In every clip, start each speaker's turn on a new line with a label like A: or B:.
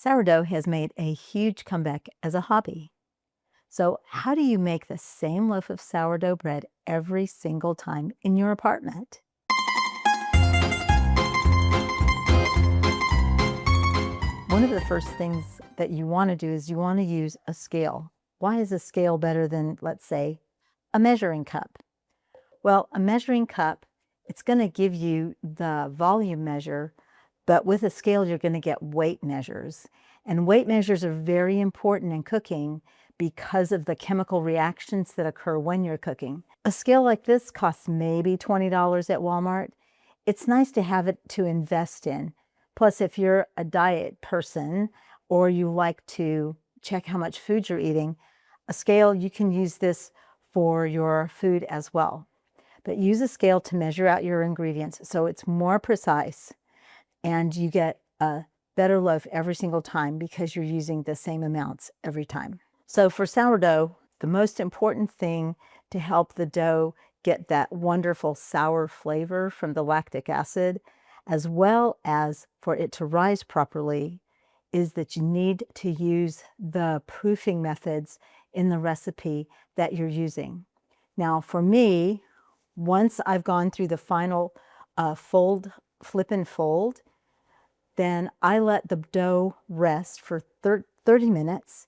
A: Sourdough has made a huge comeback as a hobby. So, how do you make the same loaf of sourdough bread every single time in your apartment? One of the first things that you want to do is you want to use a scale. Why is a scale better than, let's say, a measuring cup? Well, a measuring cup, it's going to give you the volume measure, but with a scale, you're going to get weight measures. And weight measures are very important in cooking because of the chemical reactions that occur when you're cooking. A scale like this costs maybe $20 at Walmart. It's nice to have it to invest in. Plus, if you're a diet person or you like to check how much food you're eating, a scale, you can use this for your food as well. But use a scale to measure out your ingredients so it's more precise and you get a better loaf every single time because you're using the same amounts every time. So for sourdough, the most important thing to help the dough get that wonderful sour flavor from the lactic acid, as well as for it to rise properly, is that you need to use the proofing methods in the recipe that you're using. Now for me, once I've gone through the final flip and fold, then I let the dough rest for 30 minutes,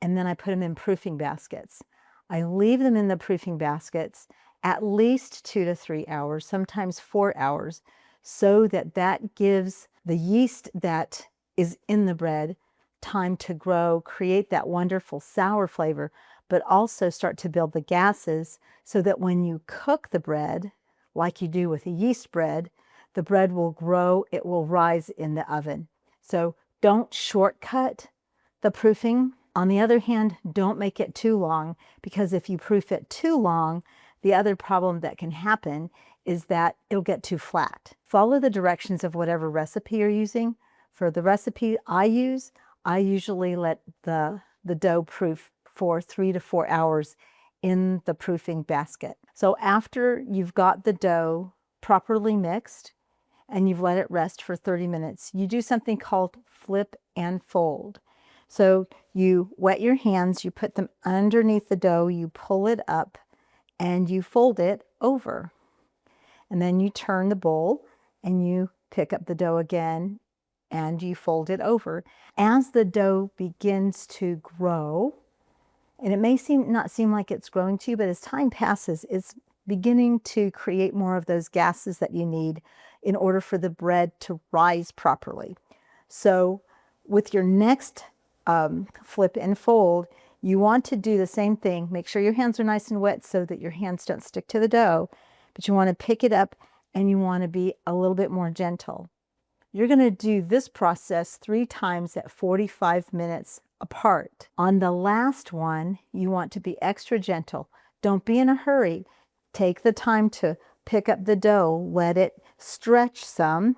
A: and then I put them in proofing baskets. I leave them in the proofing baskets at least 2 to 3 hours, sometimes 4 hours, so that that gives the yeast that is in the bread time to grow, create that wonderful sour flavor, but also start to build the gases so that when you cook the bread, like you do with a yeast bread, the bread will grow, it will rise in the oven. So don't shortcut the proofing. On the other hand, don't make it too long, because if you proof it too long, the other problem that can happen is that it'll get too flat. Follow the directions of whatever recipe you're using. For the recipe I use, I usually let the dough proof for 3 to 4 hours in the proofing basket. So after you've got the dough properly mixed and you've let it rest for 30 minutes, you do something called flip and fold. So you wet your hands, you put them underneath the dough, you pull it up, and you fold it over. And then you turn the bowl and you pick up the dough again and you fold it over. As the dough begins to grow, and it may not seem like it's growing to you, but as time passes, it's beginning to create more of those gases that you need in order for the bread to rise properly. So with your next flip and fold, you want to do the same thing. Make sure your hands are nice and wet so that your hands don't stick to the dough, but you want to pick it up and you want to be a little bit more gentle. You're going to do this process 3 times at 45 minutes apart. On the last one, you want to be extra gentle. Don't be in a hurry. Take the time to pick up the dough, let it stretch some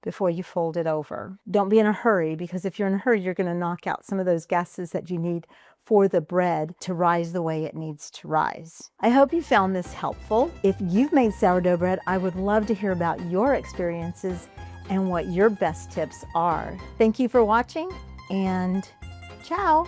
A: before you fold it over. Don't be in a hurry, because if you're in a hurry, you're going to knock out some of those gases that you need for the bread to rise the way it needs to rise. I hope you found this helpful. If you've made sourdough bread, I would love to hear about your experiences and what your best tips are. Thank you for watching, and ciao.